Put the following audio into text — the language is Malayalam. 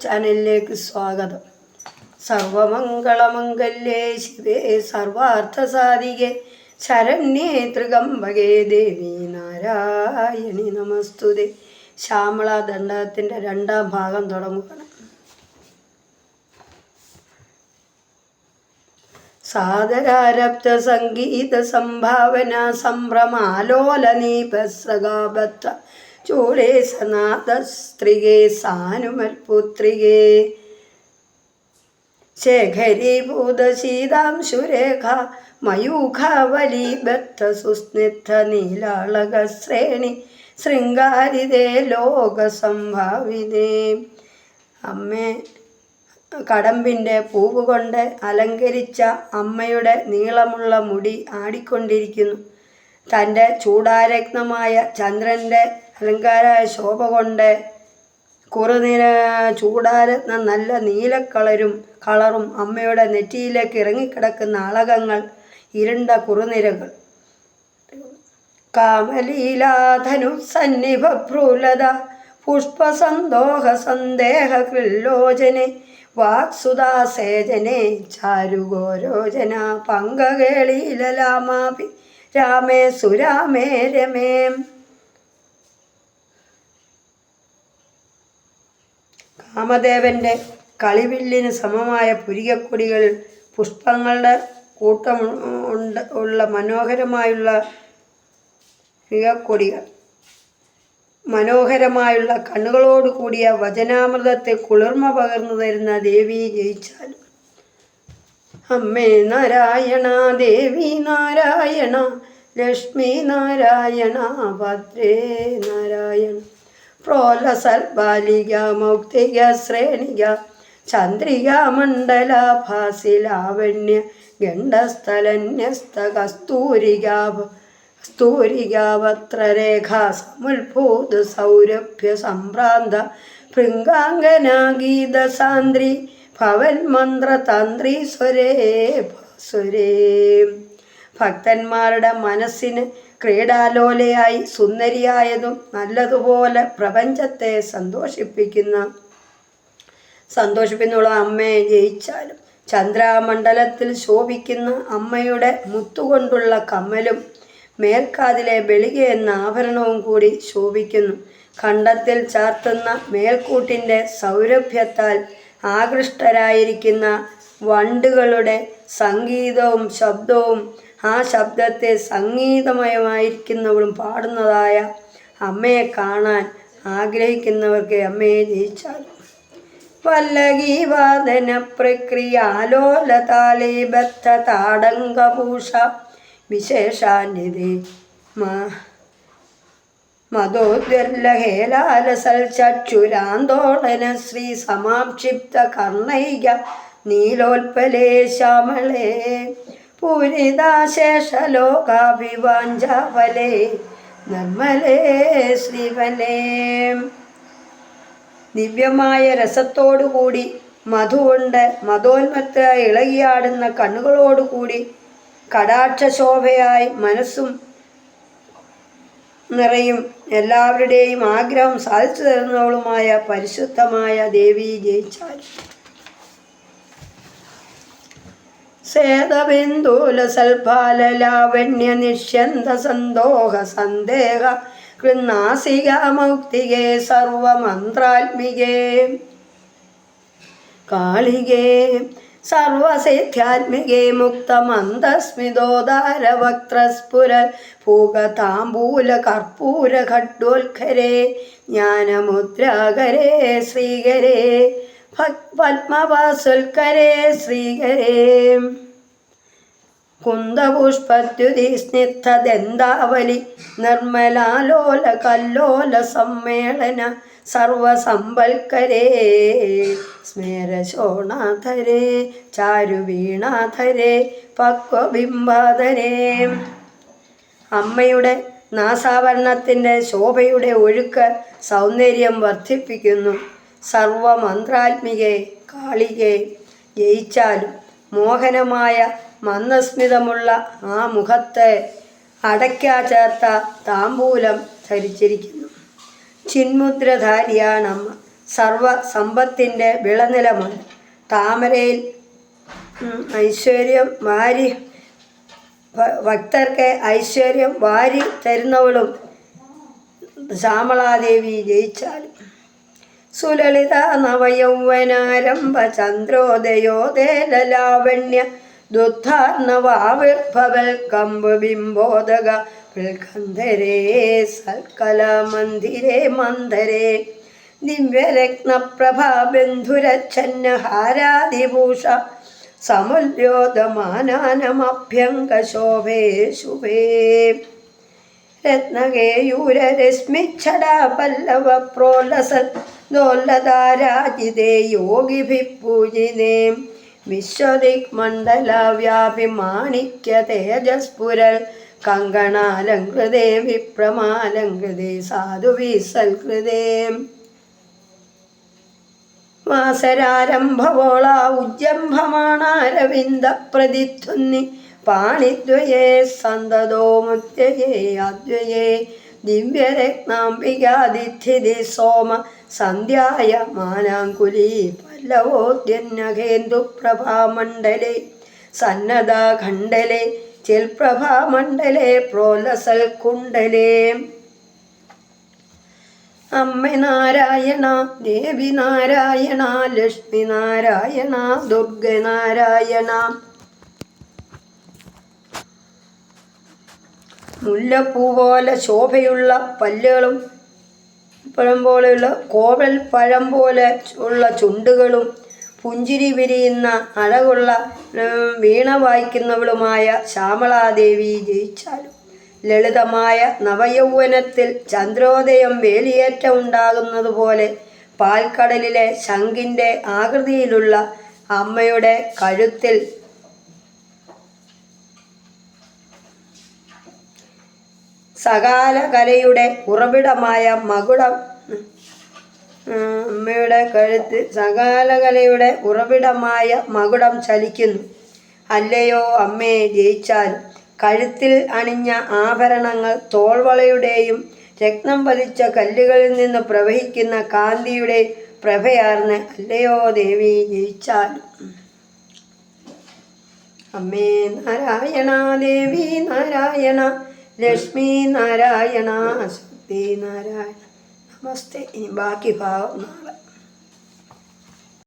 ചാനലിലേക്ക് സ്വാഗതം. സർവമംഗളമംഗല്യേ ശിവേ സർവാർത്ഥസാധികേ ശരണ്യേ ത്രികമ്പകേ ദേവി നാരായണി നമസ്തുതേ. ശ്യാമള ദണ്ഡകത്തിൻ്റെ 2ാം ഭാഗം തുടങ്ങുകയാണ്. സാദരാരബ്ധ സംഗീത സംഭാവന സംഭ്രമാലോലനീപസ്രഗാബദ്ധ ചൂടേ സനാഥസ്ത്രികേ സാനുമൽപുത്രികേ ശേഖരീഭൂതശീതാംശുരേഖ മയൂഖാവലീബദ്ധ സുസ്നിഗ്ധ നീലാളകശ്രേണി ശൃംഗാരിതേ ലോകസംഭാവിതേ. അമ്മേ കടമ്പിൻ്റെ പൂവ് കൊണ്ട് അലങ്കരിച്ച അമ്മയുടെ നീളമുള്ള മുടി ആടിക്കൊണ്ടിരിക്കുന്നു. തൻ്റെ ചൂടാരത്നമായ ചന്ദ്രൻ്റെ അലങ്കാര ശോഭ കൊണ്ട് ചൂടാരത്നം നല്ല കളറും അമ്മയുടെ നെറ്റിയിലേക്ക് ഇറങ്ങിക്കിടക്കുന്ന അളകങ്ങൾ ഇരുണ്ട കുറുനിരകൾ. കാമലീലാധനു സന്നിഭഭ്രൂലത പുഷ്പസന്തോഹ സന്ദേഹ കൃല്ലോചനെ വാക്സുദാസേജനെ ചാരുഗോരോചന പങ്കകേളീലലാമാപി രാമേ സുരാമേ രമേ. കാമദേവൻ്റെ കളിവില്ലിന് സമമായ പുരികക്കൊടികൾ പുഷ്പങ്ങളുടെ കൂട്ടം ഉള്ള മനോഹരമായുള്ള പുരികക്കൊടികൾ മനോഹരമായുള്ള കണ്ണുകളോട് കൂടിയ വചനാമൃതത്തെ കുളിർമ പകർന്നു തരുന്ന ദേവി ജയിച്ചാലും. അമ്മേ നാരായണ, ദേവി നാരായണ, ലക്ഷ്മി നാരായണ, ഭദ്രേ നാരായണ. പ്രോലസൽബാലിക മൗക്തിക ശ്രേണിക ചന്ദ്രിക മണ്ഡല ഭാസി ലാവണ്യ ഗണ്ഡസ്ഥലന്യസ്ത കസ്തൂരികാവത്രരേഖ സമുത്ഭൂത സൗരഭ്യ സംഭ്രാന്ത ഭൃംഗാംഗന ഗീതസാന്ദ്രി ഭവൻ മന്ത്രതന്ത്രി സ്വരേ ഭാസ്വരേ. ഭക്തന്മാരുടെ മനസ്സിന് ക്രീഡാലോലയായി സുന്ദരിയായതും നല്ലതുപോലെ പ്രപഞ്ചത്തെ സന്തോഷിപ്പിന്നുള്ള അമ്മയെ ജയിച്ചാലും. ചന്ദ്രാമണ്ഡലത്തിൽ ശോഭിക്കുന്ന അമ്മയുടെ മുത്തുകൊണ്ടുള്ള കമ്മലും മേൽക്കാതിലെ ബലിക എന്ന ആഭരണവും കൂടി ശോഭിക്കുന്നു. കണ്ടത്തിൽ ചാർത്തുന്ന മേൽക്കൂട്ടിൻ്റെ സൗരഭ്യത്താൽ ആകൃഷ്ടരായിരിക്കുന്ന വണ്ടുകളുടെ സംഗീതവും ശബ്ദവും ആ ശബ്ദത്തെ സംഗീതമയമായിരിക്കുന്നവളും പാടുന്നതായ അമ്മയെ കാണാൻ ആഗ്രഹിക്കുന്നവർക്ക് അമ്മയെ ജയിച്ചാലും. വല്ലകീവാദന പ്രക്രിയാലോലതാലേബദ്ധ താടങ്കഭൂഷ വിശേഷാന്യതേ മതോദ്വല്ലഹേലാലസൽ ചക്ഷുരാന്തോളന ശ്രീ സമാക്ഷിപ്ത കർണൈക നീലോൽപലേ ശ്യാമളേ പൂരിതാശേഷലോകാഭിവാഞ്ചാഫലേ നിർമ്മലേ ശ്രീഫലേ. ദിവ്യമായ രസത്തോടുകൂടി മധുകൊണ്ട് മതോന്മത്ത ഇളകിയാടുന്ന കണ്ണുകളോടുകൂടി കടാക്ഷശോഭയായി മനസ്സും നിറയും എല്ലാവരുടെയും ആഗ്രഹം സാധിച്ചു തരുന്നവളുമായ പരിശുദ്ധമായ ദേവി ജയിച്ചാൽ. സേതബിന്ദുലസൽഫാലലാവണ്യ നിഷ്യന്ത സന്തോഹ സന്ദേഹ കൃന്നാസിക മൗക്തികേ സർവമന്ത്രാത്മികേ കാളികേ സർവസിദ്ധ്യാത്മികേ മുക്തമന്ദസ്മിതോദാരവക്ത്രസ്ഫുരൽ ഭൂഗതാംബൂല കർപ്പൂര ഖഡ്ഡോൽഖരേ ജ്ഞാനമുദ്രാകരേ ശ്രീകരേ പത്മവാസുൽക്കരേ ശ്രീകരേ കുന്ദപുഷ്പദ്യുതി സ്നിഗ്ധദന്താവലി നിർമ്മലാലോല കല്ലോല സമ്മേളന സർവസമ്പൽക്കരേ സ്മേരശോണാധരേ ചാരുവീണാധരേ പക്വബിംബാധരേ. അമ്മയുടെ നാസാഭരണത്തിൻ്റെ ശോഭയുടെ ഒഴുക്ക് സൗന്ദര്യം വർദ്ധിപ്പിക്കുന്നു. സർവമന്ത്രാത്മികേ കാളികേ ജയിച്ചാലും. മോഹനമായ മന്ദസ്മിതമുള്ള ആ മുഖത്തെ അടയ്ക്കാ ചേർത്ത താമ്പൂലം ധരിച്ചിരിക്കുന്നു. ചിന്മുദ്രധാരിയാണമ്മ. സർവ സമ്പത്തിൻ്റെ വിളനിലമാണ്. താമരയിൽ ഐശ്വര്യം വാരി ഭക്തർക്ക് ഐശ്വര്യം വാരി തരുന്നവളും ശ്യാമളാദേവി ജയിച്ചാലും. സുലളിത നവയൗവനാരംഭ ചന്ദ്രോദയോദയലാവണ്യ ദുദ്ധാർണവാവിർഭവൽ കമ്പബിംബോദക ഉൽക്കന്ധരേ സൽക്കല മന്ദിരേ മന്ദരേ ദിവ്യരത്നപ്രഭാബന്ധുരച്ഛന്നഹാരാദിഭൂഷ സമുല്യോദമാനാനമഭ്യങ്കശോഭേ ശുഭേ രത്നകേയൂരരശ്മിച്ഛടാ പല്ലവ പ്രോലസൽ ദോല്ലതാരാജിതേ യോഗിഭിഃ പൂജിതേ വിശ്വദിക്മണ്ഡലവ്യാപി മാണിക്യ തേജസ്ഫുരൽ കങ്കണാലങ്കൃതേ വിപ്രമാലങ്കൃതേ സാധുവിസൽകൃതേ വാസരാരംഭവോള ഉജ്ജംഭമാണാരവിന്ദ പ്രതിധ്വന്നി പാണിദ്വയേ സന്തതോ മുദ്യയേ അദ്വയേ ദിവ്യരത്നാംബികാദിഥിതി സോമ സന്ധ്യായ മാനാങ്കുലീ പല്ലവോദ്യന്നഖേന്ദുപ്രഭാമണ്ഡലേ സന്നദാഖണ്ഡലേ ചിൽപ്രഭാമണ്ഡലേ പ്രോലസൽ കുണ്ഡലേ അമ്മ നാരായണ ദേവി നാരായണ ലക്ഷ്മി നാരായണ ദുർഗ നാരായണ. മുല്ലപ്പൂ പോലെ ശോഭയുള്ള പല്ലുകളും പഴം പോലെയുള്ള കോവൽ പഴം പോലെ ഉള്ള ചുണ്ടുകളും പുഞ്ചിരി വിരിയുന്ന അഴകുള്ള വീണ വായിക്കുന്നവളുമായ ശ്യാമളാദേവി ജയിച്ചാലും. ലളിതമായ നവയൗവനത്തിൽ ചന്ദ്രോദയം വേലിയേറ്റം ഉണ്ടാകുന്നത് പോലെ പാൽക്കടലിലെ ശംഖിൻ്റെ ആകൃതിയിലുള്ള അമ്മയുടെ കഴുത്തിൽ സകാല കലയുടെ ഉറവിടമായ മകുടം അമ്മയുടെ കഴുത്തിൽ സകാലകലയുടെ ഉറവിടമായ മകുടം ചലിക്കുന്നു. അല്ലയോ അമ്മേ ജയിച്ചാലും. കഴുത്തിൽ അണിഞ്ഞ ആഭരണങ്ങൾ തോൾവളയുടെയും രത്നം പതിച്ച കല്ലുകളിൽ നിന്ന് പ്രവഹിക്കുന്ന കാന്തിയുടെ പ്രഭയാർന്ന് അല്ലയോ ദേവി ജയിച്ചാലും. അമ്മേ നാരായണ ദേവി നാരായണ ലക്ഷ്മി നാരായണ ശക്തി നാരായണ നമസ്തേ. ഇനി ബാക്കി ഭാവം നാളെ.